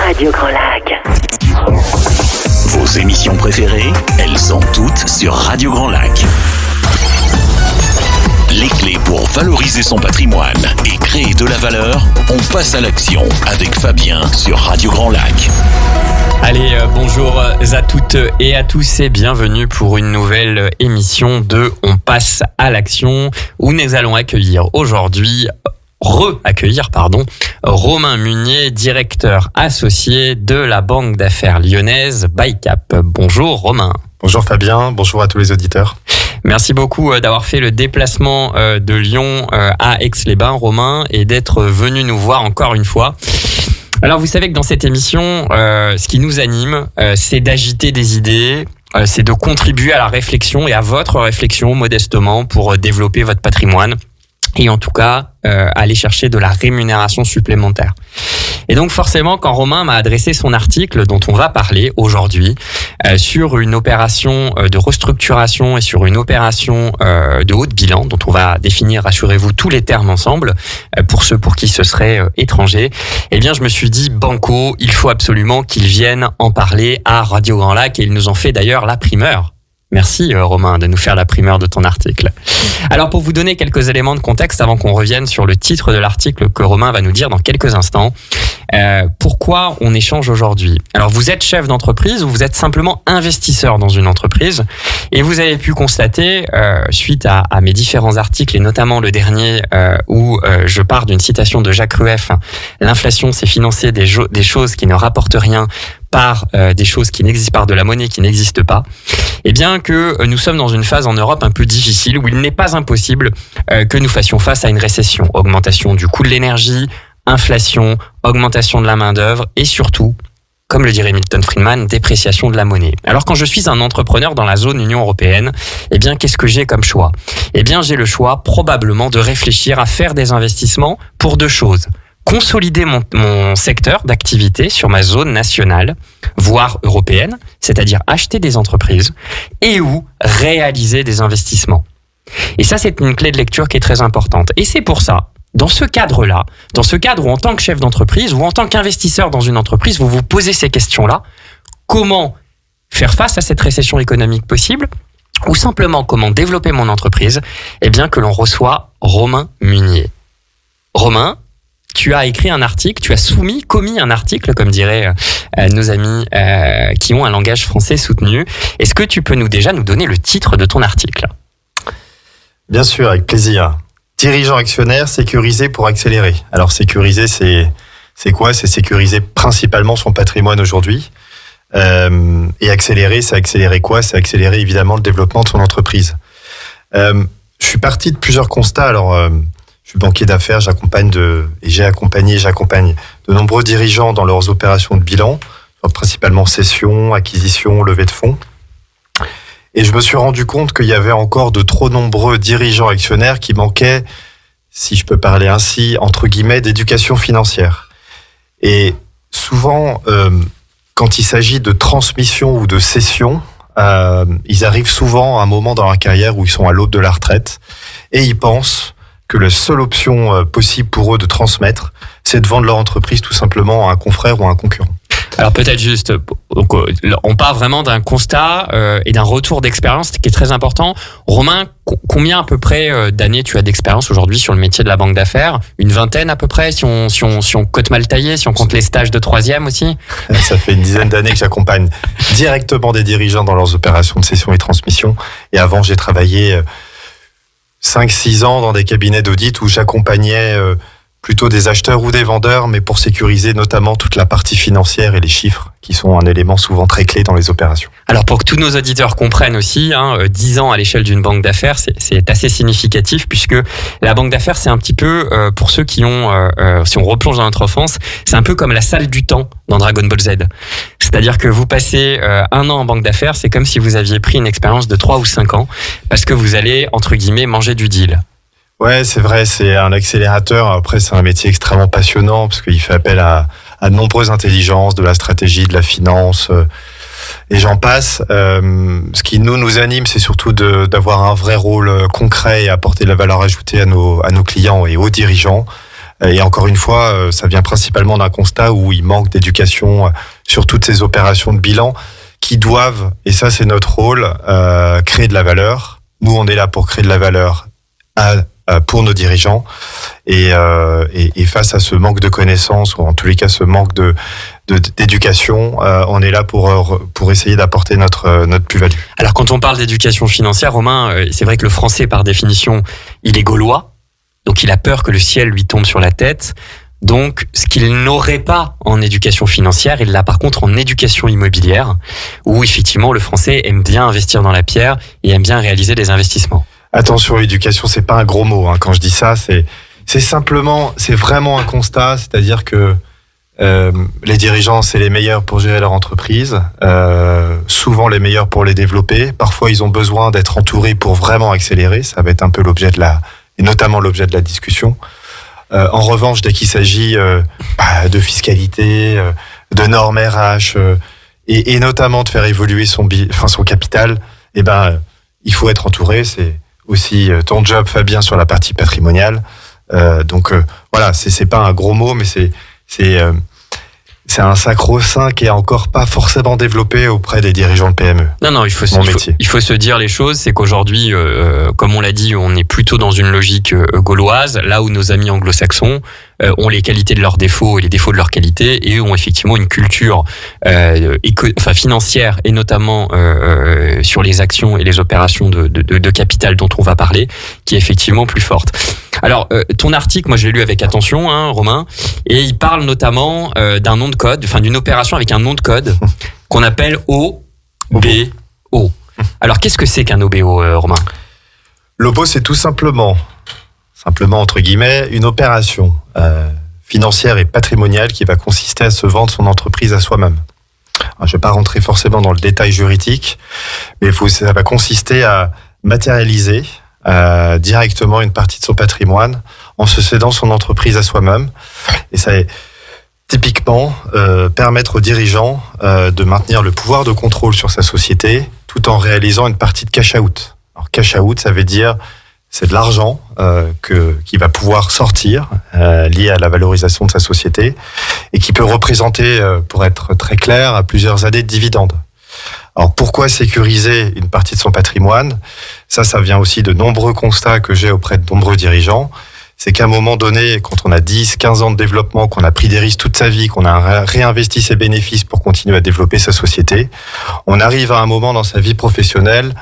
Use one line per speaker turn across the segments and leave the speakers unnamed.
Radio Grand Lac.
Vos émissions préférées, elles sont toutes sur Radio Grand Lac. Les clés pour valoriser son patrimoine et créer de la valeur, on passe à l'action avec Fabien sur Radio Grand Lac.
Allez, bonjour à toutes et à tous et bienvenue pour une nouvelle émission de On passe à l'action où nous allons accueillir aujourd'hui Romain Munier, directeur associé de la banque d'affaires lyonnaise ByCap. Bonjour Romain.
Bonjour Fabien, bonjour à tous les auditeurs.
Merci beaucoup d'avoir fait le déplacement de Lyon à Aix-les-Bains, Romain, et d'être venu nous voir encore une fois. Alors vous savez que dans cette émission, ce qui nous anime, c'est d'agiter des idées, c'est de contribuer à la réflexion et à votre réflexion modestement pour développer votre patrimoine. Et en tout cas, aller chercher de la rémunération supplémentaire. Et donc forcément, quand Romain m'a adressé son article dont on va parler aujourd'hui, sur une opération de restructuration et sur une opération de haut de bilan, dont on va définir, rassurez-vous, tous les termes ensemble, pour ceux pour qui ce serait étranger, eh bien je me suis dit, banco, il faut absolument qu'il vienne en parler à Radio Grand Lac, et il nous en fait d'ailleurs la primeur. Merci Romain de nous faire la primeur de ton article. Alors pour vous donner quelques éléments de contexte avant qu'on revienne sur le titre de l'article que Romain va nous dire dans quelques instants, pourquoi on échange aujourd'hui. Alors vous êtes chef d'entreprise ou vous êtes simplement investisseur dans une entreprise et vous avez pu constater suite à mes différents articles et notamment le dernier où je pars d'une citation de Jacques Rueff, l'inflation c'est financer des choses qui ne rapportent rien par des choses qui n'existent, par de la monnaie qui n'existe pas, et bien que nous sommes dans une phase en Europe un peu difficile où il n'est pas impossible que nous fassions face à une récession, augmentation du coût de l'énergie, inflation, augmentation de la main-d'œuvre et surtout, comme le dirait Milton Friedman, dépréciation de la monnaie. Alors quand je suis un entrepreneur dans la zone Union européenne, eh bien qu'est-ce que j'ai comme choix ? Eh bien j'ai le choix probablement de réfléchir à faire des investissements pour deux choses. Consolider mon secteur d'activité sur ma zone nationale, voire européenne, c'est-à-dire acheter des entreprises et ou réaliser des investissements. Et ça, c'est une clé de lecture qui est très importante. Et c'est pour ça, dans ce cadre-là, dans ce cadre où en tant que chef d'entreprise ou en tant qu'investisseur dans une entreprise, vous vous posez ces questions-là, comment faire face à cette récession économique possible ou simplement comment développer mon entreprise, eh bien que l'on reçoit Romain Munier. Romain, tu as écrit un article, tu as commis un article, comme diraient nos amis qui ont un langage français soutenu. Est-ce que tu peux nous donner le titre de ton article ?
Bien sûr, avec plaisir. Dirigeant actionnaire, sécurisé pour accélérer. Alors sécuriser, c'est quoi ? C'est sécuriser principalement son patrimoine aujourd'hui. Et accélérer, c'est accélérer quoi ? C'est accélérer évidemment le développement de son entreprise. Je suis parti de plusieurs constats. Alors, je suis banquier d'affaires, j'accompagne de nombreux dirigeants dans leurs opérations de bilan, principalement cession, acquisition, levée de fonds. Et je me suis rendu compte qu'il y avait encore de trop nombreux dirigeants actionnaires qui manquaient, si je peux parler ainsi, entre guillemets, d'éducation financière. Et souvent, quand il s'agit de transmission ou de cession, ils arrivent souvent à un moment dans leur carrière où ils sont à l'aube de la retraite et ils pensent que la seule option possible pour eux de transmettre, c'est de vendre leur entreprise tout simplement à un confrère ou à un concurrent.
Alors peut-être juste, on part vraiment d'un constat et d'un retour d'expérience qui est très important. Romain, combien à peu près d'années tu as d'expérience aujourd'hui sur le métier de la banque d'affaires ? Une vingtaine à peu près, si on cote mal taillé, si on compte les stages de troisième aussi ?
Ça fait une dizaine d'années que j'accompagne directement des dirigeants dans leurs opérations de cession et transmission. Et avant, j'ai travaillé 5-6 ans dans des cabinets d'audit où j'accompagnais plutôt des acheteurs ou des vendeurs, mais pour sécuriser notamment toute la partie financière et les chiffres, qui sont un élément souvent très clé dans les opérations. Alors
pour que tous nos auditeurs comprennent aussi, 10 ans à l'échelle d'une banque d'affaires, c'est assez significatif, puisque la banque d'affaires, c'est un petit peu, pour ceux qui ont, si on replonge dans notre enfance, c'est un peu comme la salle du temps dans Dragon Ball Z. C'est-à-dire que vous passez 1 an en banque d'affaires, c'est comme si vous aviez pris une expérience de 3 ou 5 ans, parce que vous allez, entre guillemets, manger du deal.
Ouais, c'est vrai, c'est un accélérateur. Après, c'est un métier extrêmement passionnant parce qu'il fait appel à de nombreuses intelligences, de la stratégie, de la finance, et j'en passe. Ce qui nous anime, c'est surtout d'avoir un vrai rôle concret et apporter de la valeur ajoutée à nos clients et aux dirigeants. Et encore une fois, ça vient principalement d'un constat où il manque d'éducation sur toutes ces opérations de bilan qui doivent, et ça c'est notre rôle, créer de la valeur. Nous, on est là pour créer de la valeur pour nos dirigeants. Et face à ce manque de connaissances, ou en tous les cas ce manque d'éducation, on est là pour essayer d'apporter notre plus-value.
Alors quand on parle d'éducation financière, Romain, c'est vrai que le français par définition, il est gaulois, donc il a peur que le ciel lui tombe sur la tête. Donc ce qu'il n'aurait pas en éducation financière, il l'a par contre en éducation immobilière, où effectivement le français aime bien investir dans la pierre et aime bien réaliser des investissements.
Attention, éducation, c'est pas un gros mot. Quand je dis ça, c'est vraiment un constat, c'est-à-dire que les dirigeants, c'est les meilleurs pour gérer leur entreprise, souvent les meilleurs pour les développer. Parfois, ils ont besoin d'être entourés pour vraiment accélérer. Ça va être un peu l'objet et notamment l'objet de la discussion. En revanche, dès qu'il s'agit de fiscalité, de normes RH, et notamment de faire évoluer son capital, il faut être entouré. C'est aussi ton job, Fabien, sur la partie patrimoniale. Donc voilà, c'est pas un gros mot, mais c'est un sacro-saint qui est encore pas forcément développé auprès des dirigeants de PME.
Non, il faut se dire les choses. C'est qu'aujourd'hui, comme on l'a dit, on est plutôt dans une logique gauloise, là où nos amis anglo-saxons ont les qualités de leurs défauts et les défauts de leurs qualités, et ont effectivement une culture financière, et notamment sur les actions et les opérations de capital dont on va parler, qui est effectivement plus forte. Alors, ton article, moi je l'ai lu avec attention, Romain, et il parle notamment d'un nom de code, d'une opération avec un nom de code qu'on appelle OBO. Alors, qu'est-ce que c'est qu'un OBO, Romain ?
L'OBO, c'est tout simplement entre guillemets, une opération financière et patrimoniale qui va consister à se vendre son entreprise à soi-même. Alors, je ne vais pas rentrer forcément dans le détail juridique, mais ça va consister à matérialiser directement une partie de son patrimoine en se cédant son entreprise à soi-même. Et ça est typiquement permettre aux dirigeants de maintenir le pouvoir de contrôle sur sa société tout en réalisant une partie de cash out. Alors cash out, ça veut dire c'est de l'argent qui va pouvoir sortir lié à la valorisation de sa société et qui peut représenter, pour être très clair, à plusieurs années de dividendes. Alors pourquoi sécuriser une partie de son patrimoine ? Ça vient aussi de nombreux constats que j'ai auprès de nombreux dirigeants. C'est qu'à un moment donné, quand on a 10, 15 ans de développement, qu'on a pris des risques toute sa vie, qu'on a réinvesti ses bénéfices pour continuer à développer sa société, on arrive à un moment dans sa vie professionnelle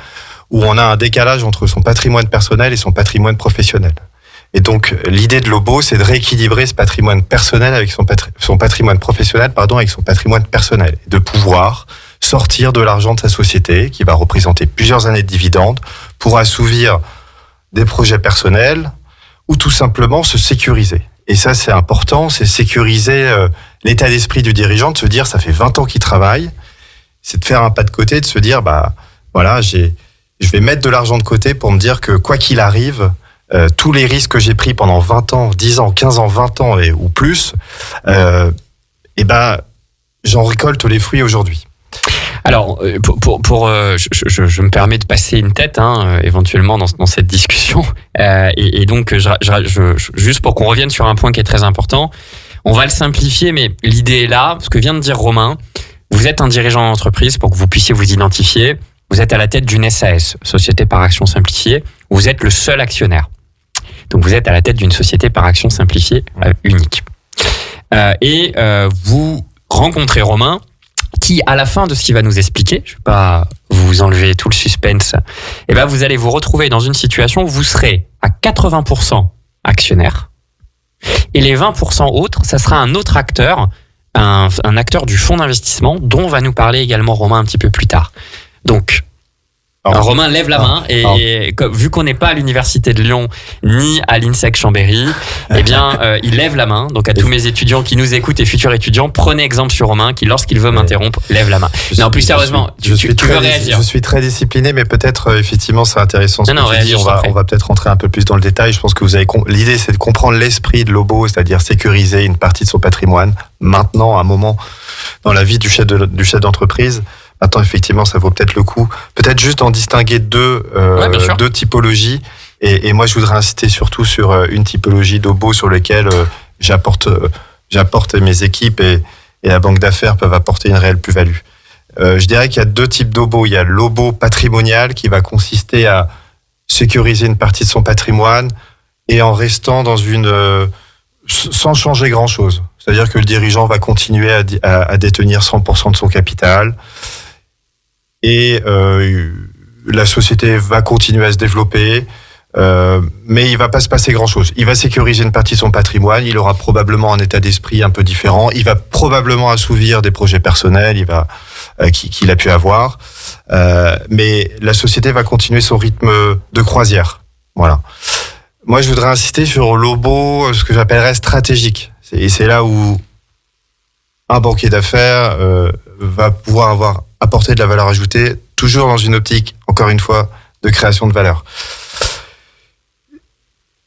où on a un décalage entre son patrimoine personnel et son patrimoine professionnel. Et donc, l'idée de l'OBO, c'est de rééquilibrer ce patrimoine personnel avec son patrimoine professionnel, avec son patrimoine personnel. Et de pouvoir sortir de l'argent de sa société, qui va représenter plusieurs années de dividendes, pour assouvir des projets personnels, ou tout simplement se sécuriser. Et ça, c'est important, c'est sécuriser l'état d'esprit du dirigeant, de se dire, ça fait 20 ans qu'il travaille, c'est de faire un pas de côté, de se dire, je vais mettre de l'argent de côté pour me dire que quoi qu'il arrive, tous les risques que j'ai pris pendant 20 ans, 10 ans, 15 ans, 20 ans ou plus, j'en récolte les fruits aujourd'hui.
Alors, je me permets de passer une tête, éventuellement dans cette discussion, et donc juste pour qu'on revienne sur un point qui est très important, on va le simplifier, mais l'idée est là, ce que vient de dire Romain. Vous êtes un dirigeant d'entreprise pour que vous puissiez vous identifier. Vous êtes à la tête d'une SAS, Société par Action Simplifiée, où vous êtes le seul actionnaire. Donc vous êtes à la tête d'une société par action simplifiée unique. Et vous rencontrez Romain, qui, à la fin de ce qu'il va nous expliquer, je ne vais pas vous enlever tout le suspense, vous allez vous retrouver dans une situation où vous serez à 80% actionnaire, et les 20% autres, ça sera un autre acteur, un acteur du fonds d'investissement, dont va nous parler également Romain un petit peu plus tard. Donc, Romain lève la main et vu qu'on n'est pas à l'université de Lyon ni à l'INSEC Chambéry, il lève la main. Donc à tous mes étudiants qui nous écoutent et futurs étudiants, prenez exemple sur Romain qui, lorsqu'il veut m'interrompre, lève la main. Plus sérieusement, tu veux réagir.
Je suis très discipliné, mais peut-être effectivement c'est intéressant ce que tu dis. On va peut-être rentrer un peu plus dans le détail. Je pense que l'idée c'est de comprendre l'esprit de l'OBO, c'est-à-dire sécuriser une partie de son patrimoine. Maintenant, à un moment dans la vie du chef d'entreprise. Maintenant, effectivement, ça vaut peut-être le coup. Peut-être juste en distinguer deux typologies. Et moi, je voudrais insister surtout sur une typologie d'OBO sur laquelle j'apporte et mes équipes et la banque d'affaires peuvent apporter une réelle plus-value. Je dirais qu'il y a 2 types d'OBO. Il y a l'OBO patrimonial qui va consister à sécuriser une partie de son patrimoine et en restant sans changer grand-chose. C'est-à-dire que le dirigeant va continuer à détenir 100% de son capital et la société va continuer à se développer, mais il va pas se passer grand-chose. Il va sécuriser une partie de son patrimoine, il aura probablement un état d'esprit un peu différent, il va probablement assouvir des projets personnels qu'il a pu avoir, mais la société va continuer son rythme de croisière. Voilà. Moi, je voudrais insister sur l'OBO, ce que j'appellerais stratégique. Et c'est là où un banquier d'affaires va pouvoir apporter de la valeur ajoutée, toujours dans une optique, encore une fois, de création de valeur.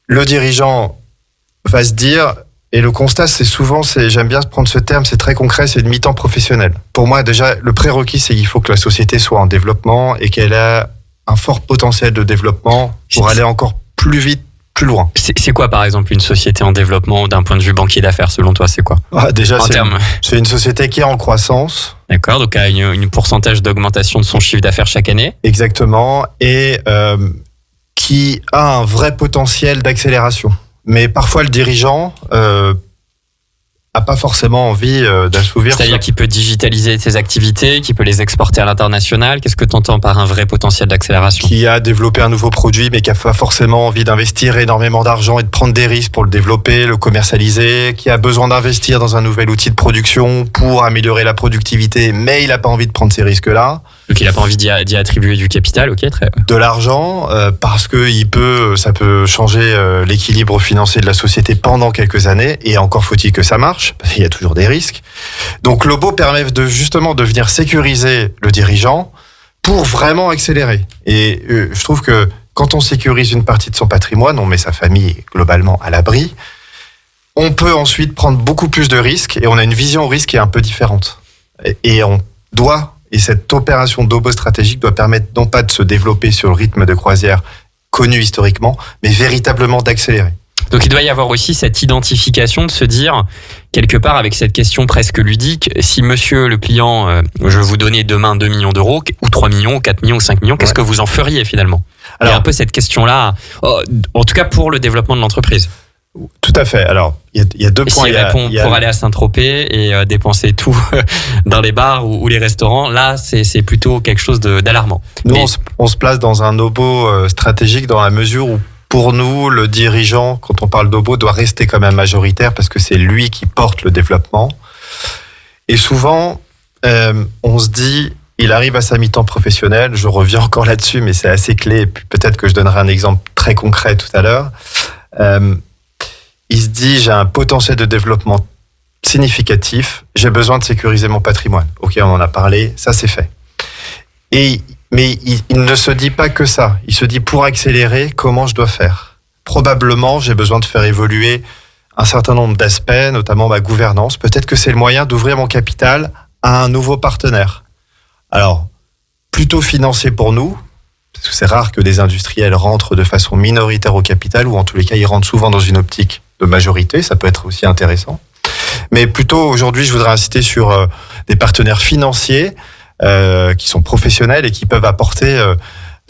Le dirigeant va se dire, et le constat, j'aime bien prendre ce terme, c'est très concret, c'est de mi-temps professionnel. Pour moi, déjà, le prérequis, c'est qu'il faut que la société soit en développement et qu'elle ait un fort potentiel de développement pour aller encore plus vite, plus loin.
C'est quoi, par exemple, une société en développement d'un point de vue banquier d'affaires, selon toi, c'est quoi?
Déjà, c'est une société qui est en croissance.
D'accord, donc a une pourcentage d'augmentation de son chiffre d'affaires chaque année.
Exactement, et qui a un vrai potentiel d'accélération. Mais parfois, le dirigeant a pas forcément envie d'assouvir.
C'est-à-dire qu'il peut digitaliser ses activités, qu'il peut les exporter à l'international. Qu'est-ce que tu entends par un vrai potentiel d'accélération?
Qui a développé un nouveau produit, mais qui a pas forcément envie d'investir énormément d'argent et de prendre des risques pour le développer, le commercialiser, qui a besoin d'investir dans un nouvel outil de production pour améliorer la productivité, mais il n'a pas envie de prendre ces risques-là.
Donc il n'a pas envie d'y attribuer du capital, ok, très.
De l'argent, parce que ça peut changer l'équilibre financier de la société pendant quelques années, et encore faut-il que ça marche, parce qu'il y a toujours des risques. Donc l'OBO permet justement de venir sécuriser le dirigeant pour vraiment accélérer. Et je trouve que quand on sécurise une partie de son patrimoine, on met sa famille globalement à l'abri, on peut ensuite prendre beaucoup plus de risques, et on a une vision au risque qui est un peu différente. Et cette opération d'OBO stratégique doit permettre non pas de se développer sur le rythme de croisière connu historiquement, mais véritablement d'accélérer.
Donc il doit y avoir aussi cette identification de se dire, quelque part avec cette question presque ludique, si monsieur le client, je vous donnais demain 2 millions d'euros, ou 3 millions, ou 4 millions, ou 5 millions, qu'est-ce que vous en feriez finalement? Alors, il y a un peu cette question-là, en tout cas pour le développement de l'entreprise.
Tout à fait. Alors, il y a 2 points.
S'il répond pour aller à Saint-Tropez et dépenser tout dans les bars ou les restaurants, là, c'est plutôt quelque chose d'alarmant.
Nous, on se place dans un OBO stratégique dans la mesure où, pour nous, le dirigeant, quand on parle d'OBO, doit rester quand même majoritaire parce que c'est lui qui porte le développement. Et souvent, on se dit, il arrive à sa mi-temps professionnel, je reviens encore là-dessus, mais c'est assez clé, et puis peut-être que je donnerai un exemple très concret tout à l'heure. Il se dit, j'ai un potentiel de développement significatif, j'ai besoin de sécuriser mon patrimoine. Ok, on en a parlé, ça c'est fait. Mais il ne se dit pas que ça. Il se dit, pour accélérer, comment je dois faire? Probablement, j'ai besoin de faire évoluer un certain nombre d'aspects, notamment ma gouvernance. Peut-être que c'est le moyen d'ouvrir mon capital à un nouveau partenaire. Alors, plutôt financier pour nous, parce que c'est rare que des industriels rentrent de façon minoritaire au capital, ou en tous les cas, ils rentrent souvent dans une optique de majorité, ça peut être aussi intéressant. Mais plutôt, aujourd'hui, je voudrais insister sur des partenaires financiers qui sont professionnels et qui peuvent apporter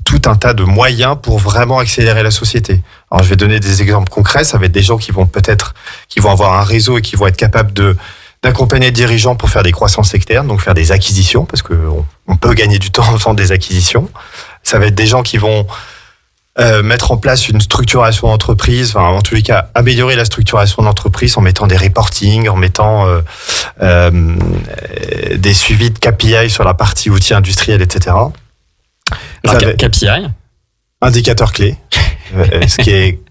tout un tas de moyens pour vraiment accélérer la société. Alors, je vais donner des exemples concrets. Ça va être des gens qui vont avoir un réseau et qui vont être capables d'accompagner les dirigeants pour faire des croissances externes, donc faire des acquisitions, parce qu'on peut gagner du temps en faisant des acquisitions. Ça va être des gens qui vont mettre en place une structuration d'entreprise, enfin, en tous les cas, améliorer la structuration de l'entreprise en mettant des reporting, en mettant des suivis de KPI sur la partie outils industriels, etc.
Alors, KPI,
indicateur clé, ce qui est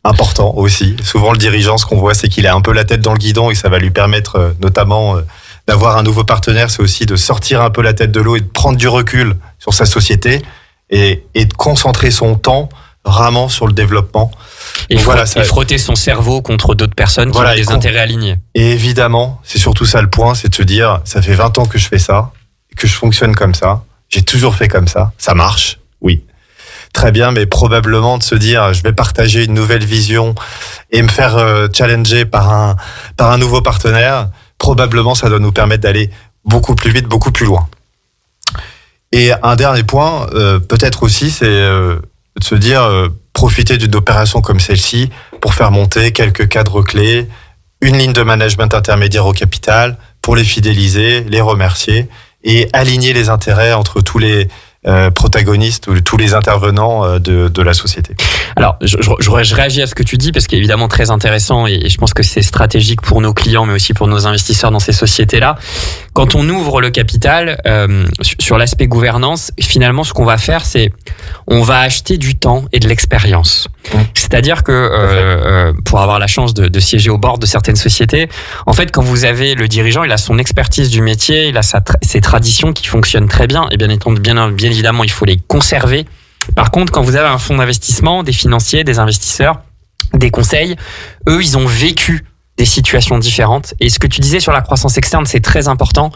important aussi. Souvent, le dirigeant, ce qu'on voit, c'est qu'il a un peu la tête dans le guidon et ça va lui permettre notamment d'avoir un nouveau partenaire. C'est aussi de sortir un peu la tête de l'eau et de prendre du recul sur sa société et de concentrer son temps vraiment sur le développement.
Et frotter son cerveau contre d'autres personnes qui ont des intérêts alignés.
Et évidemment, c'est surtout ça le point, c'est de se dire, ça fait 20 ans que je fais ça, que je fonctionne comme ça, j'ai toujours fait comme ça, ça marche, oui. très bien, mais probablement de se dire je vais partager une nouvelle vision et me faire challenger par un nouveau partenaire, probablement ça doit nous permettre d'aller beaucoup plus vite, beaucoup plus loin. Et un dernier point, peut-être aussi, c'est de se dire profiter d'une opération comme celle-ci pour faire monter quelques cadres clés, une ligne de management intermédiaire au capital, pour les fidéliser, les remercier et aligner les intérêts entre tous les protagonistes ou tous les intervenants de la société.
Alors, je réagis à ce que tu dis parce qu'évidemment très intéressant et je pense que c'est stratégique pour nos clients mais aussi pour nos investisseurs dans ces sociétés-là. Quand on ouvre le capital, sur l'aspect gouvernance, finalement ce qu'on va faire c'est on va acheter du temps et de l'expérience. C'est-à-dire que pour avoir la chance de siéger au bord de certaines sociétés, en fait quand vous avez le dirigeant, il a son expertise du métier, il a ses traditions qui fonctionnent très bien et bien évidemment il faut les conserver. Par contre, quand vous avez un fonds d'investissement, des financiers, des investisseurs, des conseils, eux, ils ont vécu des situations différentes. Et ce que tu disais sur la croissance externe, c'est très important.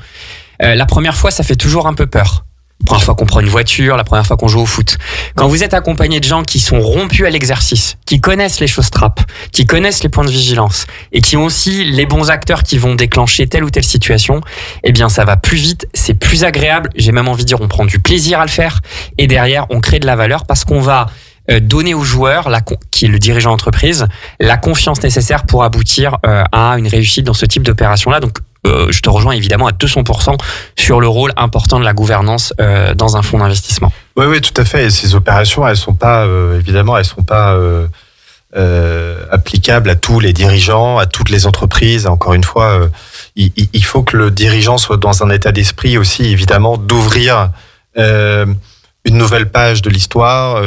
La première fois, ça fait toujours un peu peur. La première fois qu'on prend une voiture, la première fois qu'on joue au foot. Quand vous êtes accompagné de gens qui sont rompus à l'exercice, qui connaissent les choses trappes, qui connaissent les points de vigilance et qui ont aussi les bons acteurs qui vont déclencher telle ou telle situation, eh bien ça va plus vite, c'est plus agréable. J'ai même envie de dire, on prend du plaisir à le faire et derrière, on crée de la valeur parce qu'on va donner au joueur, qui est le dirigeant d'entreprise, la confiance nécessaire pour aboutir à une réussite dans ce type d'opération-là. Donc, je te rejoins évidemment à 200% sur le rôle important de la gouvernance dans un fonds d'investissement.
Oui, tout à fait. Et ces opérations, elles sont pas applicables à tous les dirigeants, à toutes les entreprises. Encore une fois, il faut que le dirigeant soit dans un état d'esprit aussi, évidemment, d'ouvrir une nouvelle page de l'histoire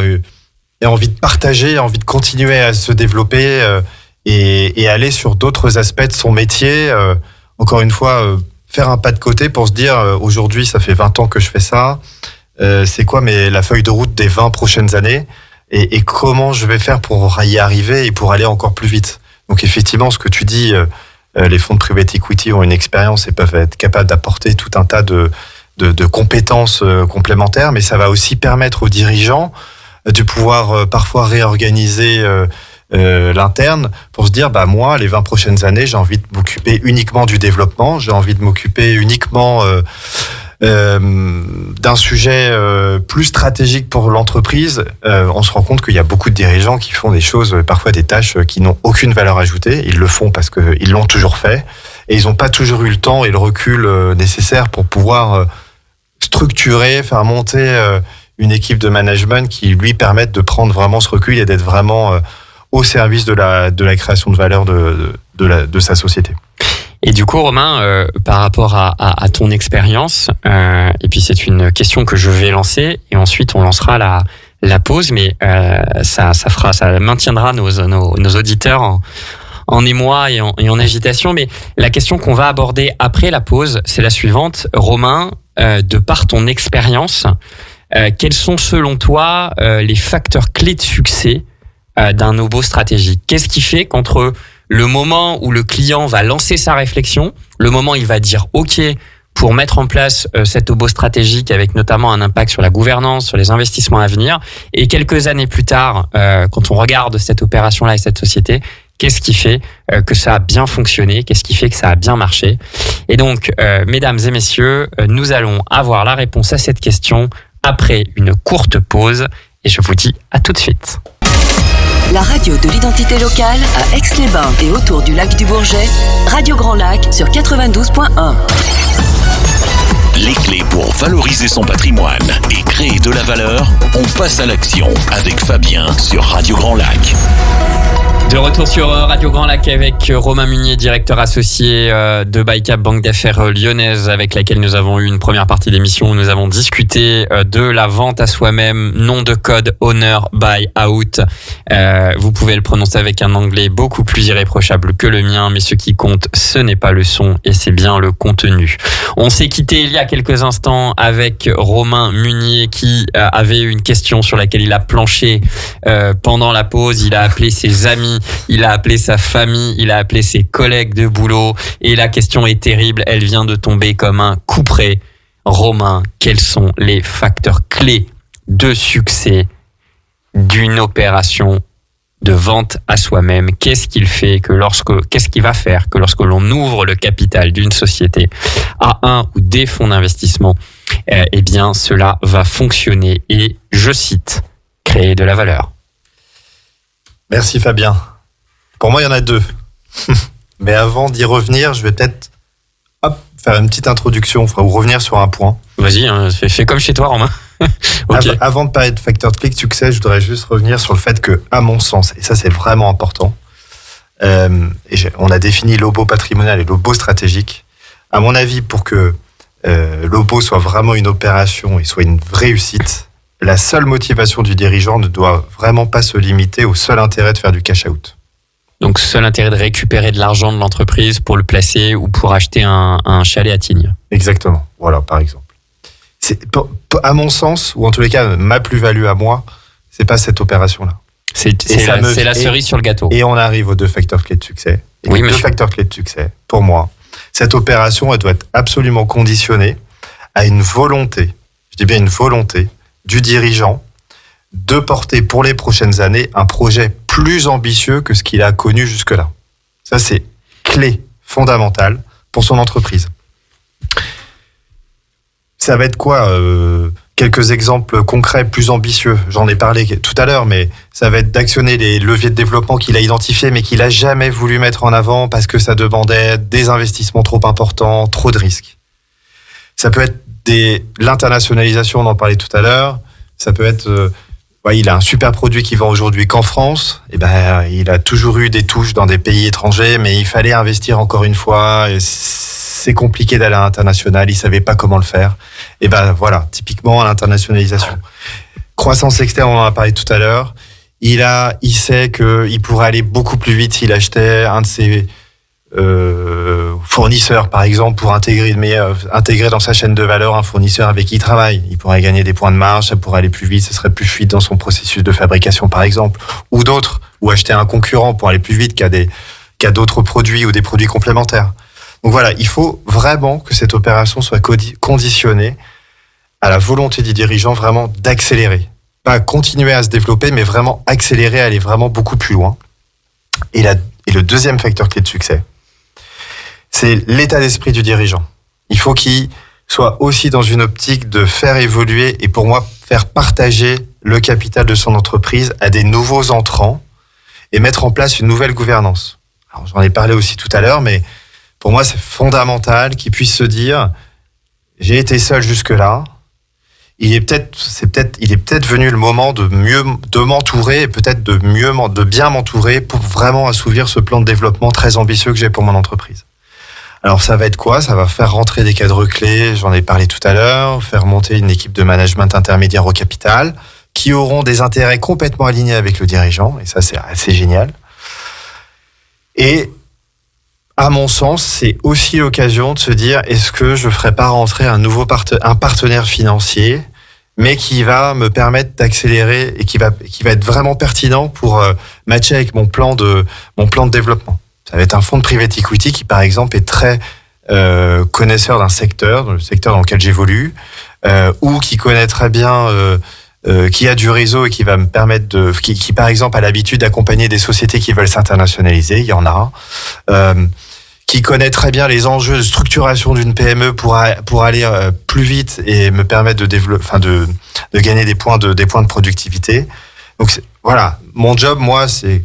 et envie de partager, envie de continuer à se développer et aller sur d'autres aspects de son métier. Encore une fois, faire un pas de côté pour se dire aujourd'hui, ça fait 20 ans que je fais ça. C'est quoi la feuille de route des 20 prochaines années et comment je vais faire pour y arriver et pour aller encore plus vite. Donc effectivement, ce que tu dis, les fonds de private equity ont une expérience et peuvent être capables d'apporter tout un tas de compétences complémentaires, mais ça va aussi permettre aux dirigeants de pouvoir parfois réorganiser l'interne pour se dire moi les 20 prochaines années j'ai envie de m'occuper uniquement du développement, j'ai envie de m'occuper uniquement d'un sujet plus stratégique pour l'entreprise. On se rend compte qu'il y a beaucoup de dirigeants qui font des choses, parfois des tâches qui n'ont aucune valeur ajoutée. Ils le font parce qu'ils l'ont toujours fait et ils n'ont pas toujours eu le temps et le recul nécessaire pour pouvoir structurer, faire monter une équipe de management qui lui permette de prendre vraiment ce recul et d'être vraiment au service de la création de valeur de sa société.
Et du coup, Romain, par rapport à ton expérience, et puis c'est une question que je vais lancer, et ensuite on lancera la pause, mais ça maintiendra nos auditeurs en émoi et en agitation. Mais la question qu'on va aborder après la pause, c'est la suivante. Romain, de par ton expérience, quels sont selon toi les facteurs clés de succès d'un obo stratégique? Qu'est-ce qui fait qu'entre le moment où le client va lancer sa réflexion, le moment où il va dire OK pour mettre en place cet obo stratégique avec notamment un impact sur la gouvernance, sur les investissements à venir, et quelques années plus tard, quand on regarde cette opération-là et cette société, qu'est-ce qui fait que ça a bien fonctionné? Qu'est-ce qui fait que ça a bien marché? Et donc, mesdames et messieurs, nous allons avoir la réponse à cette question après une courte pause et je vous dis à tout de suite.
La radio de l'identité locale à Aix-les-Bains et autour du lac du Bourget, Radio Grand Lac sur 92.1.
Les clés pour valoriser son patrimoine et créer de la valeur, on passe à l'action avec Fabien sur Radio Grand Lac.
De retour sur Radio Grand Lac avec Romain Munier, directeur associé de BuyCap, banque d'affaires lyonnaise, avec laquelle nous avons eu une première partie d'émission où nous avons discuté de la vente à soi-même, nom de code Owner Buy Out. Vous pouvez le prononcer avec un anglais beaucoup plus irréprochable que le mien, mais ce qui compte, ce n'est pas le son et c'est bien le contenu. On s'est quitté il y a quelques instants avec Romain Munier qui avait une question sur laquelle il a planché pendant la pause. Il a appelé ses amis, il a appelé sa famille, il a appelé ses collègues de boulot et la question est terrible, elle vient de tomber comme un couperet. Romain, quels sont les facteurs clés de succès d'une opération de vente à soi-même? Qu'est-ce qu'il fait qu'est-ce qu'il va faire que lorsque l'on ouvre le capital d'une société à un ou des fonds d'investissement, eh bien, cela va fonctionner et, je cite, créer de la valeur.
Merci Fabien. Pour moi, il y en a 2. Mais avant d'y revenir, je vais peut-être faire une petite introduction ou revenir sur un point.
Vas-y, fais comme chez toi, Romain. Okay.
Avant de parler de facteurs de clic succès, je voudrais juste revenir sur le fait que, à mon sens, et ça c'est vraiment important, on a défini l'OBO patrimonial et l'OBO stratégique. À mon avis, pour que l'OBO soit vraiment une opération et soit une réussite, la seule motivation du dirigeant ne doit vraiment pas se limiter au seul intérêt de faire du cash out.
Donc, seul intérêt de récupérer de l'argent de l'entreprise pour le placer ou pour acheter un chalet à Tignes.
Exactement. Voilà, par exemple. À mon sens, ou en tous les cas, ma plus-value à moi, c'est pas cette opération-là.
C'est la cerise sur le gâteau.
Et on arrive aux 2 facteurs clés de succès. Et
oui,
les 2 facteurs clés de succès, pour moi, cette opération, elle doit être absolument conditionnée à une volonté, je dis bien une volonté, du dirigeant de porter pour les prochaines années un projet plus ambitieux que ce qu'il a connu jusque-là. Ça, c'est clé fondamentale pour son entreprise. Ça va être quoi quelques exemples concrets plus ambitieux? J'en ai parlé tout à l'heure, mais ça va être d'actionner les leviers de développement qu'il a identifiés, mais qu'il n'a jamais voulu mettre en avant parce que ça demandait des investissements trop importants, trop de risques. Ça peut être l'internationalisation, on en parlait tout à l'heure. Ça peut être... il a un super produit qui vend aujourd'hui qu'en France. Et il a toujours eu des touches dans des pays étrangers, mais il fallait investir encore une fois. Et c'est compliqué d'aller à l'international. Il savait pas comment le faire. Et voilà, typiquement à l'internationalisation. Croissance externe, on en a parlé tout à l'heure. Il sait qu'il pourrait aller beaucoup plus vite s'il achetait un de ses fournisseurs, par exemple, pour intégrer dans sa chaîne de valeur un fournisseur avec qui il travaille. Il pourrait gagner des points de marge, ça pourrait aller plus vite, ce serait plus fluide dans son processus de fabrication, par exemple, ou d'autres, ou acheter un concurrent pour aller plus vite qu'à d'autres produits ou des produits complémentaires. Donc voilà, il faut vraiment que cette opération soit conditionnée à la volonté du dirigeant vraiment d'accélérer. Pas continuer à se développer, mais vraiment accélérer, aller vraiment beaucoup plus loin. Et le 2e facteur clé de succès, c'est l'état d'esprit du dirigeant. Il faut qu'il soit aussi dans une optique de faire évoluer et pour moi, faire partager le capital de son entreprise à des nouveaux entrants et mettre en place une nouvelle gouvernance. Alors, j'en ai parlé aussi tout à l'heure, mais pour moi, c'est fondamental qu'il puisse se dire « J'ai été seul jusque-là, il est peut-être venu le moment de m'entourer et peut-être de bien m'entourer pour vraiment assouvir ce plan de développement très ambitieux que j'ai pour mon entreprise. » Alors ça va être quoi? Ça va faire rentrer des cadres clés, j'en ai parlé tout à l'heure, faire monter une équipe de management intermédiaire au capital, qui auront des intérêts complètement alignés avec le dirigeant, et ça c'est assez génial. Et à mon sens, c'est aussi l'occasion de se dire, est-ce que je ne ferais pas rentrer un partenaire financier, mais qui va me permettre d'accélérer et qui va être vraiment pertinent pour matcher avec mon plan de développement. Ça va être un fonds de private equity qui, par exemple, est très connaisseur d'un secteur, le secteur dans lequel j'évolue, ou qui connaît très bien, qui a du réseau et qui va me permettre qui par exemple, a l'habitude d'accompagner des sociétés qui veulent s'internationaliser, il y en a, qui connaît très bien les enjeux de structuration d'une PME pour aller plus vite et me permettre de gagner des points de productivité. Donc voilà, mon job, moi, c'est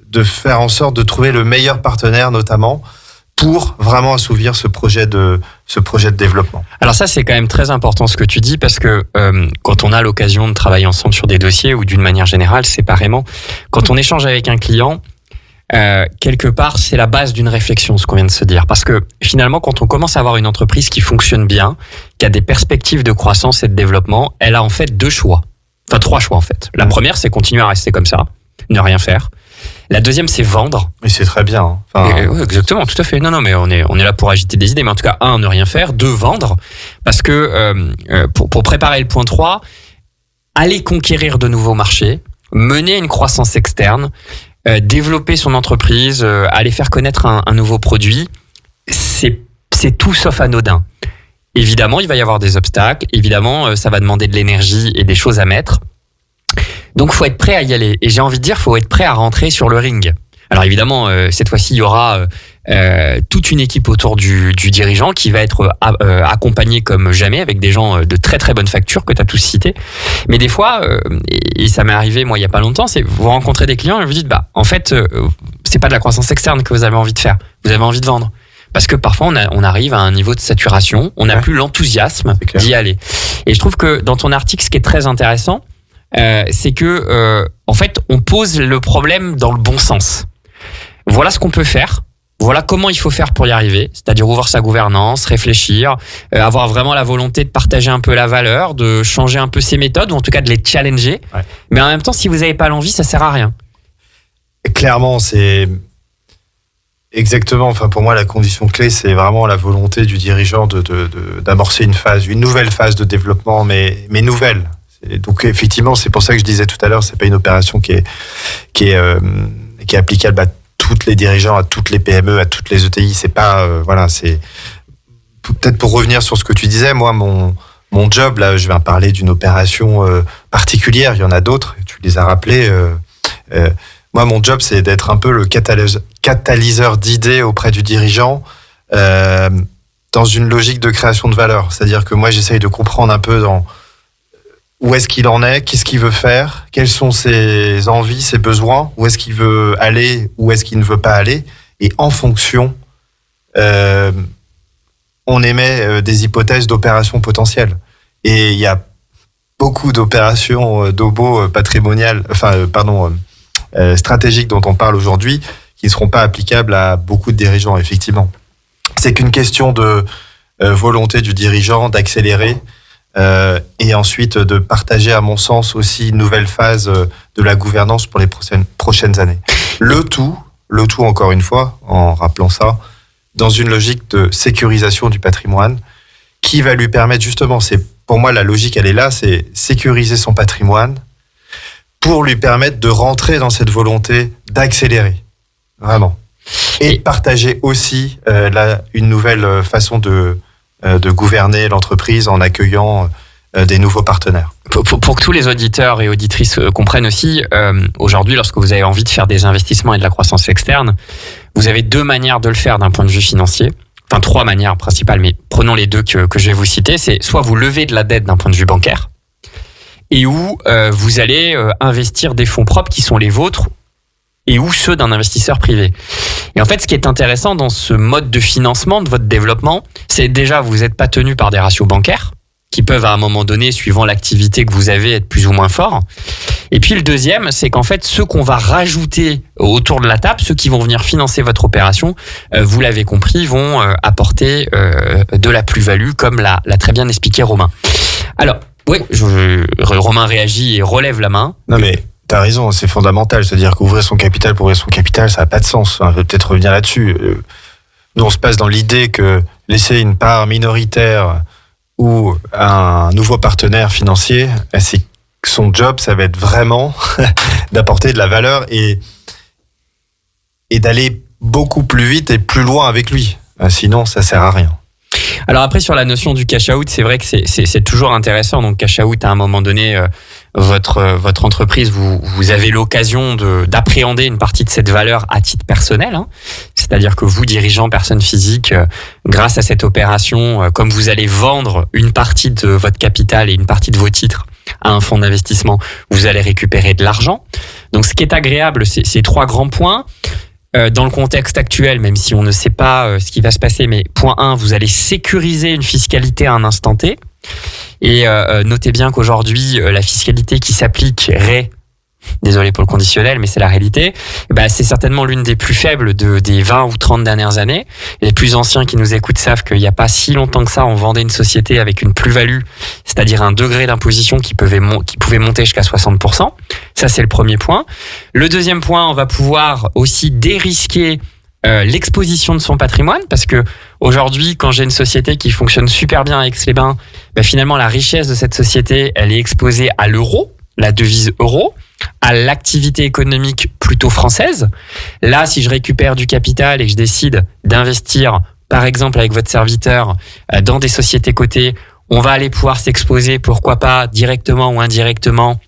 de faire en sorte de trouver le meilleur partenaire, notamment, pour vraiment assouvir ce projet de développement.
Alors ça, c'est quand même très important ce que tu dis, parce que quand on a l'occasion de travailler ensemble sur des dossiers, ou d'une manière générale, séparément, quand on échange avec un client, quelque part, c'est la base d'une réflexion, ce qu'on vient de se dire. Parce que finalement, quand on commence à avoir une entreprise qui fonctionne bien, qui a des perspectives de croissance et de développement, elle a en fait 2 choix. Enfin, 3 choix en fait. La première, c'est continuer à rester comme ça, ne rien faire. La deuxième, c'est vendre.
Mais c'est très bien.
Oui, exactement, tout à fait. Non, mais on est là pour agiter des idées. Mais en tout cas, 1, ne rien faire. 2, vendre. Parce que pour préparer le point 3, aller conquérir de nouveaux marchés, mener une croissance externe, développer son entreprise, aller faire connaître un nouveau produit, c'est tout sauf anodin. Évidemment, il va y avoir des obstacles. Évidemment, ça va demander de l'énergie et des choses à mettre. Donc, faut être prêt à y aller. Et j'ai envie de dire, faut être prêt à rentrer sur le ring. Alors évidemment, cette fois-ci, il y aura toute une équipe autour du dirigeant qui va être accompagnée comme jamais avec des gens de très très bonne facture que tu as tous cités. Mais des fois, et ça m'est arrivé moi il y a pas longtemps, c'est vous rencontrez des clients et vous dites en fait c'est pas de la croissance externe que vous avez envie de faire, vous avez envie de vendre. Parce que parfois on arrive à un niveau de saturation, on n'a plus l'enthousiasme d'y aller. Et je trouve que dans ton article, ce qui est très intéressant, c'est que en fait on pose le problème dans le bon sens. Voilà ce qu'on peut faire. Voilà comment il faut faire pour y arriver, c'est-à-dire ouvrir sa gouvernance, réfléchir, avoir vraiment la volonté de partager un peu la valeur, de changer un peu ses méthodes, ou en tout cas de les challenger. Ouais. Mais en même temps, si vous n'avez pas l'envie, ça sert à rien.
Clairement, c'est exactement. Enfin, pour moi, la condition clé, c'est vraiment la volonté du dirigeant d'amorcer une nouvelle phase de développement, mais nouvelle. Donc, effectivement, c'est pour ça que je disais tout à l'heure, c'est pas une opération qui est applicable à toutes les dirigeants, à toutes les PME, à toutes les ETI. C'est pas c'est peut-être pour revenir sur ce que tu disais. Moi, mon job là, je vais parler d'une opération particulière. Il y en a d'autres. Tu les as rappelés. Moi, mon job, c'est d'être un peu le catalyseur d'idées auprès du dirigeant dans une logique de création de valeur. C'est-à-dire que moi, j'essaye de comprendre un peu où est-ce qu'il en est, qu'est-ce qu'il veut faire, quelles sont ses envies, ses besoins, où est-ce qu'il veut aller, où est-ce qu'il ne veut pas aller. Et en fonction, on émet des hypothèses d'opérations potentielles. Et il y a beaucoup d'opérations d'OBO patrimoniales, stratégiques dont on parle aujourd'hui, qui ne seront pas applicables à beaucoup de dirigeants, effectivement. C'est qu'une question de volonté du dirigeant d'accélérer, et ensuite de partager, à mon sens, aussi une nouvelle phase de la gouvernance pour les prochaines années. Le tout, encore une fois, en rappelant ça, dans une logique de sécurisation du patrimoine qui va lui permettre justement, pour moi la logique elle est là, c'est sécuriser son patrimoine pour lui permettre de rentrer dans cette volonté d'accélérer, vraiment. Et de partager aussi une nouvelle façon de gouverner l'entreprise en accueillant des nouveaux partenaires.
Pour que tous les auditeurs et auditrices comprennent aussi, aujourd'hui, lorsque vous avez envie de faire des investissements et de la croissance externe, vous avez deux manières de le faire d'un point de vue financier. Enfin, trois manières principales, mais prenons les deux que je vais vous citer. C'est soit vous levez de la dette d'un point de vue bancaire, et où vous allez investir des fonds propres qui sont les vôtres, et ou ceux d'un investisseur privé. Et en fait, ce qui est intéressant dans ce mode de financement de votre développement, c'est déjà vous n'êtes pas tenu par des ratios bancaires qui peuvent à un moment donné, suivant l'activité que vous avez, être plus ou moins forts. Et puis le deuxième, c'est qu'en fait, ceux qu'on va rajouter autour de la table, ceux qui vont venir financer votre opération, vous l'avez compris, vont apporter de la plus-value, comme l'a très bien expliqué Romain. Alors, oui, Romain réagit et relève la main.
Non mais... T'as raison, c'est fondamental. C'est-à-dire qu'ouvrir son capital pour ouvrir son capital, ça n'a pas de sens. On va peut-être revenir là-dessus. Nous, on se passe dans l'idée que laisser une part minoritaire ou un nouveau partenaire financier, c'est que son job, ça va être vraiment d'apporter de la valeur et d'aller beaucoup plus vite et plus loin avec lui. Sinon, ça sert à rien.
Alors après, sur la notion du cash out, c'est vrai que c'est toujours intéressant. Donc cash out, à un moment donné, votre entreprise, vous avez l'occasion d'appréhender une partie de cette valeur à titre personnel. Hein. C'est-à-dire que vous, dirigeant, personne physique, grâce à cette opération, comme vous allez vendre une partie de votre capital et une partie de vos titres à un fonds d'investissement, vous allez récupérer de l'argent. Donc ce qui est agréable, c'est ces trois grands points. Dans le contexte actuel, même si on ne sait pas ce qui va se passer, mais point 1, vous allez sécuriser une fiscalité à un instant T. Et notez bien qu'aujourd'hui, la fiscalité qui s'appliquerait, désolé pour le conditionnel, mais c'est la réalité, c'est certainement l'une des plus faibles des 20 ou 30 dernières années. Les plus anciens qui nous écoutent savent qu'il n'y a pas si longtemps que ça, on vendait une société avec une plus-value, c'est-à-dire un degré d'imposition qui pouvait monter jusqu'à 60%. Ça, c'est le premier point. Le deuxième point, on va pouvoir aussi dérisquer l'exposition de son patrimoine, parce que aujourd'hui, quand j'ai une société qui fonctionne super bien à Aix-les-Bains, finalement, la richesse de cette société, elle est exposée à l'euro, la devise euro, à l'activité économique plutôt française. Là, si je récupère du capital et que je décide d'investir, par exemple avec votre serviteur, dans des sociétés cotées, on va aller pouvoir s'exposer, pourquoi pas directement ou indirectement,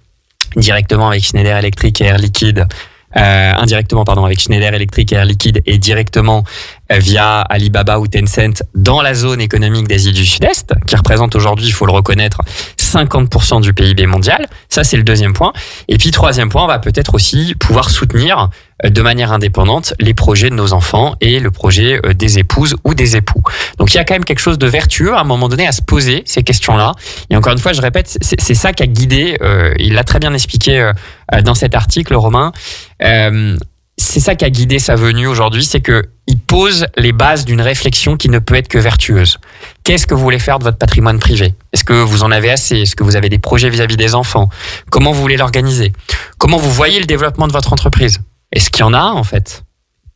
directement avec Schneider Electric et Air Liquide, indirectement avec Schneider Electric et Air Liquide, et directement via Alibaba ou Tencent dans la zone économique d'Asie du Sud-Est, qui représente aujourd'hui, il faut le reconnaître, 50% du PIB mondial. Ça, c'est le deuxième point. Et puis, troisième point, on va peut-être aussi pouvoir soutenir de manière indépendante les projets de nos enfants et le projet des épouses ou des époux. Donc, il y a quand même quelque chose de vertueux à un moment donné à se poser ces questions-là. Et encore une fois, je répète, c'est ça qui a guidé, il l'a très bien expliqué dans cet article, Romain, c'est ça qui a guidé sa venue aujourd'hui, c'est qu'il pose les bases d'une réflexion qui ne peut être que vertueuse. Qu'est-ce que vous voulez faire de votre patrimoine privé ? Est-ce que vous en avez assez ? Est-ce que vous avez des projets vis-à-vis des enfants ? Comment vous voulez l'organiser ? Comment vous voyez le développement de votre entreprise ? Est-ce qu'il y en a en fait ?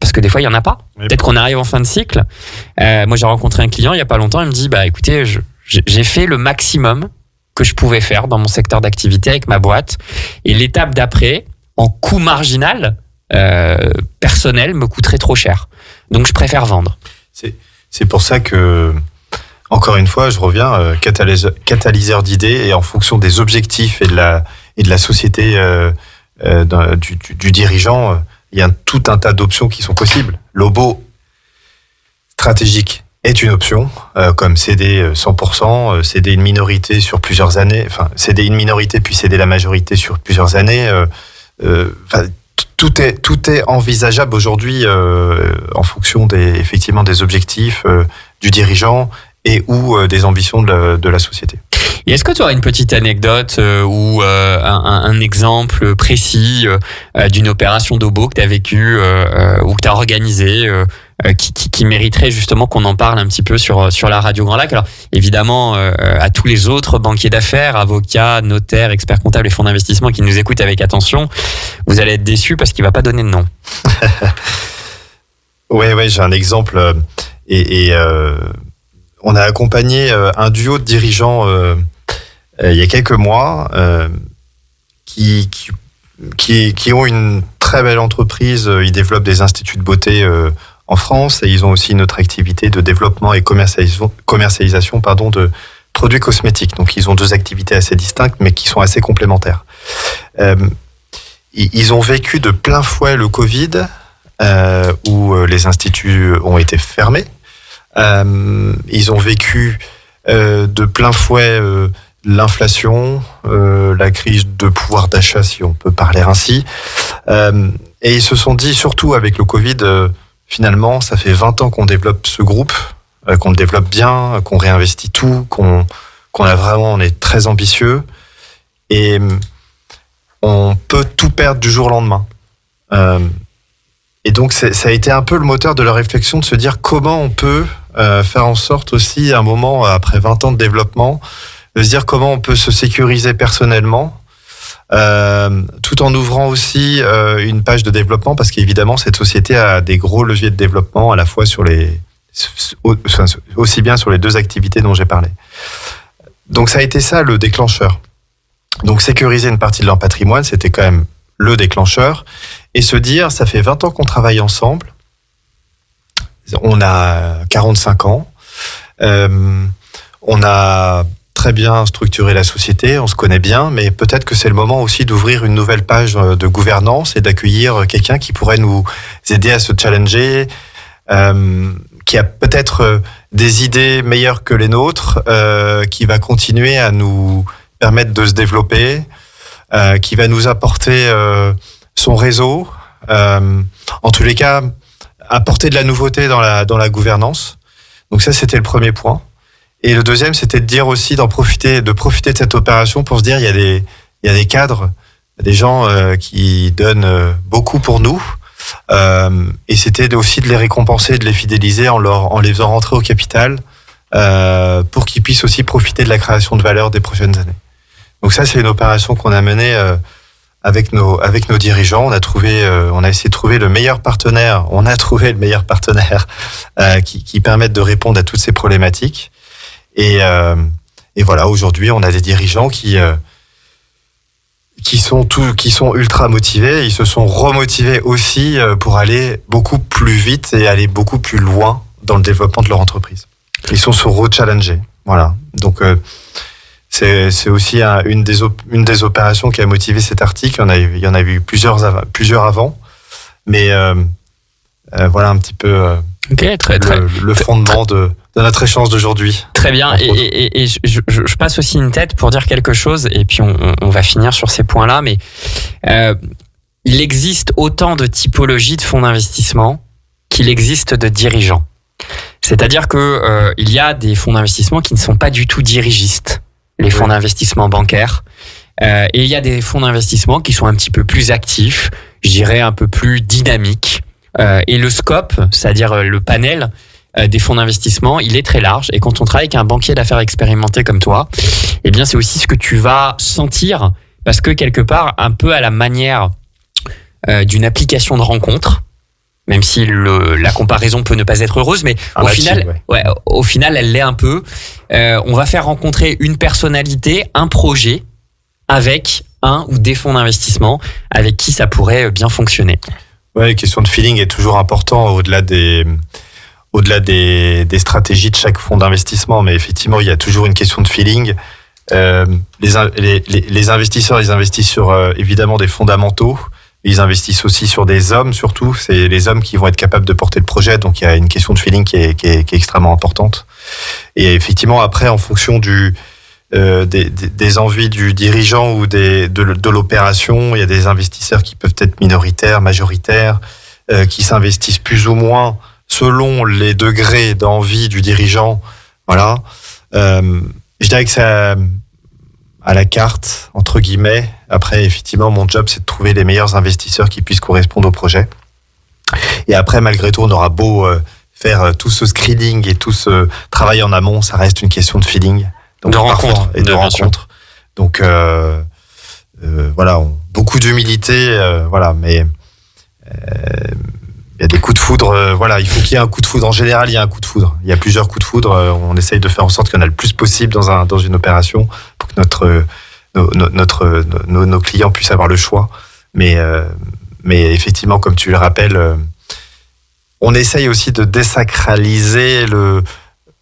Parce que des fois, il n'y en a pas.
Oui.
Peut-être qu'on arrive en fin de cycle. Moi, j'ai rencontré un client il n'y a pas longtemps, il me dit, écoutez, j'ai fait le maximum que je pouvais faire dans mon secteur d'activité avec ma boîte. Et l'étape d'après, en coût marginal, personnel, me coûterait trop cher. Donc, je préfère vendre.
C'est pour ça que, encore une fois, je reviens, catalyseur d'idées, et en fonction des objectifs et de la société du dirigeant, il y a tout un tas d'options qui sont possibles. L'OBO stratégique est une option, comme céder 100%, céder une minorité sur plusieurs années, enfin céder une minorité puis céder la majorité sur plusieurs années. Tout est envisageable aujourd'hui en fonction effectivement des objectifs du dirigeant et ou des ambitions de la société.
Et est-ce que tu aurais une petite anecdote ou un exemple précis d'une opération d'OBO que tu as vécue ou que tu as organisée qui mériterait justement qu'on en parle un petit peu sur la Radio Grand Lac? Alors évidemment, à tous les autres banquiers d'affaires, avocats, notaires, experts comptables et fonds d'investissement qui nous écoutent avec attention, vous allez être déçus parce qu'il ne va pas donner de nom.
Ouais, j'ai un exemple. On a accompagné un duo de dirigeants il y a quelques mois qui ont une très belle entreprise. Ils développent des instituts de beauté en France, et ils ont aussi une autre activité de développement et commercialisation de produits cosmétiques. Donc ils ont deux activités assez distinctes mais qui sont assez complémentaires. Ils ont vécu de plein fouet le Covid, où les instituts ont été fermés. Ils ont vécu de plein fouet l'inflation, la crise de pouvoir d'achat, si on peut parler ainsi. Et ils se sont dit, surtout avec le Covid, finalement, ça fait 20 ans qu'on développe ce groupe, qu'on le développe bien, qu'on réinvestit tout, on est très ambitieux, et on peut tout perdre du jour au lendemain. Et donc, ça a été un peu le moteur de leur réflexion, de se dire comment on peut faire en sorte aussi, à un moment, après 20 ans de développement, de se dire comment on peut se sécuriser personnellement, tout en ouvrant aussi une page de développement, parce qu'évidemment, cette société a des gros leviers de développement, à la fois aussi bien sur les deux activités dont j'ai parlé. Donc, ça a été ça, le déclencheur. Donc, sécuriser une partie de leur patrimoine, c'était quand même le déclencheur. Et se dire, ça fait 20 ans qu'on travaille ensemble, on a 45 ans, on a très bien structuré la société, on se connaît bien, mais peut-être que c'est le moment aussi d'ouvrir une nouvelle page de gouvernance et d'accueillir quelqu'un qui pourrait nous aider à se challenger, qui a peut-être des idées meilleures que les nôtres, qui va continuer à nous permettre de se développer, qui va nous apporter son réseau, en tous les cas, apporter de la nouveauté dans la gouvernance. Donc ça, c'était le premier point. Et le deuxième, c'était de dire aussi, de profiter de cette opération pour se dire, il y a des cadres, des gens qui donnent beaucoup pour nous, et c'était aussi de les récompenser, de les fidéliser en les faisant rentrer au capital, pour qu'ils puissent aussi profiter de la création de valeur des prochaines années. Donc ça, c'est une opération qu'on a menée avec nos dirigeants. On a essayé de trouver le meilleur partenaire. On a trouvé le meilleur partenaire qui permette de répondre à toutes ces problématiques. Et voilà, aujourd'hui, on a des dirigeants qui sont ultra motivés. Ils se sont remotivés aussi pour aller beaucoup plus vite et aller beaucoup plus loin dans le développement de leur entreprise. Ils sont se re-challenger. Voilà. Donc c'est aussi une des opérations qui a motivé cet article. Il y en a eu plusieurs avant, mais voilà un petit peu le fondement de notre échange d'aujourd'hui.
Très bien, et je passe aussi une tête pour dire quelque chose, et puis on va finir sur ces points-là, mais il existe autant de typologies de fonds d'investissement qu'il existe de dirigeants. C'est-à-dire que il y a des fonds d'investissement qui ne sont pas du tout dirigistes, les fonds d'investissement bancaires, et il y a des fonds d'investissement qui sont un petit peu plus actifs, je dirais un peu plus dynamiques, et le scope, c'est-à-dire le panel des fonds d'investissement, il est très large, et quand on travaille avec un banquier d'affaires expérimenté comme toi, eh bien c'est aussi ce que tu vas sentir, parce que quelque part, un peu à la manière d'une application de rencontre, même si la comparaison peut ne pas être heureuse, mais au final, elle l'est un peu. On va faire rencontrer une personnalité, un projet, avec un ou des fonds d'investissement, avec qui ça pourrait bien fonctionner.
Ouais, la question de feeling est toujours important au-delà des stratégies de chaque fonds d'investissement. Mais effectivement, il y a toujours une question de feeling. Les investisseurs, ils investissent sur évidemment des fondamentaux. Ils investissent aussi sur des hommes, surtout. C'est les hommes qui vont être capables de porter le projet. Donc, il y a une question de feeling qui est extrêmement importante. Et effectivement, après, en fonction des envies du dirigeant ou de l'opération, il y a des investisseurs qui peuvent être minoritaires, majoritaires, qui s'investissent plus ou moins selon les degrés d'envie du dirigeant. Voilà. Je dirais que c'est à la carte, entre guillemets. Après, effectivement, mon job, c'est de trouver les meilleurs investisseurs qui puissent correspondre au projet. Et après, malgré tout, on aura beau faire tout ce screening et tout ce travail en amont, ça reste une question de feeling. Donc,
de rencontre.
Et de rencontre. Donc, voilà, beaucoup d'humilité, voilà, mais il y a des coups de foudre, voilà, il faut qu'il y ait un coup de foudre. En général, il y a un coup de foudre. Il y a plusieurs coups de foudre. On essaye de faire en sorte qu'il y en a le plus possible dans une opération pour que nos clients puissent avoir le choix. Mais effectivement, comme tu le rappelles, on essaye aussi de désacraliser le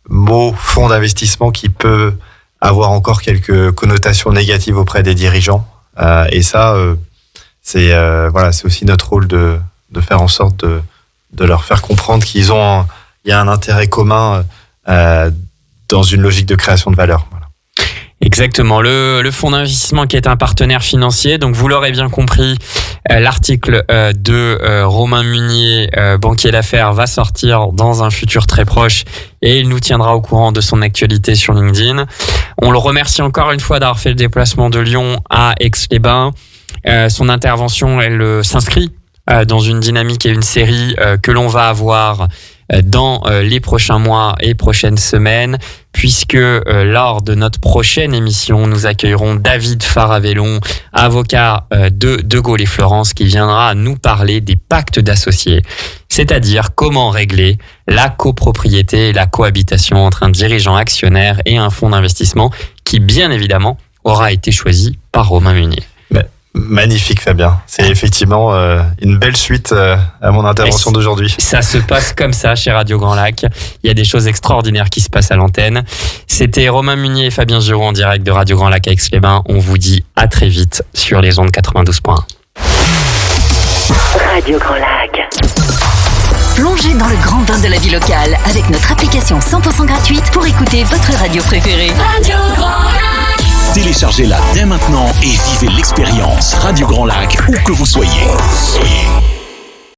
mot fonds d'investissement qui peut avoir encore quelques connotations négatives auprès des dirigeants. Et ça, c'est aussi notre rôle de faire en sorte de leur faire comprendre il y a un intérêt commun dans une logique de création de valeur. Voilà.
Exactement, le fonds d'investissement qui est un partenaire financier. Donc vous l'aurez bien compris, l'article de Romain Munier, banquier d'affaires, va sortir dans un futur très proche et il nous tiendra au courant de son actualité sur LinkedIn. On le remercie encore une fois d'avoir fait le déplacement de Lyon à Aix-les-Bains. Son intervention, elle s'inscrit dans une dynamique et une série que l'on va avoir dans les prochains mois et prochaines semaines, puisque lors de notre prochaine émission, nous accueillerons David Faravellon, avocat de Gaulle et Florence, qui viendra nous parler des pactes d'associés, c'est-à-dire comment régler la copropriété et la cohabitation entre un dirigeant actionnaire et un fonds d'investissement qui, bien évidemment, aura été choisi par Romain Munier.
Magnifique, Fabien. C'est effectivement une belle suite à mon intervention d'aujourd'hui.
Ça se passe comme ça chez Radio Grand Lac. Il y a des choses extraordinaires qui se passent à l'antenne. C'était Romain Munier et Fabien Giraud en direct de Radio Grand Lac à Aix-les-Bains. On vous dit à très vite sur les ondes 92.1.
Radio Grand Lac. Plongez dans le grand bain de la vie locale avec notre application 100% gratuite pour écouter votre radio préférée. Radio Grand Lac.
Téléchargez-la dès maintenant et vivez l'expérience Radio Grand Lac où que vous soyez.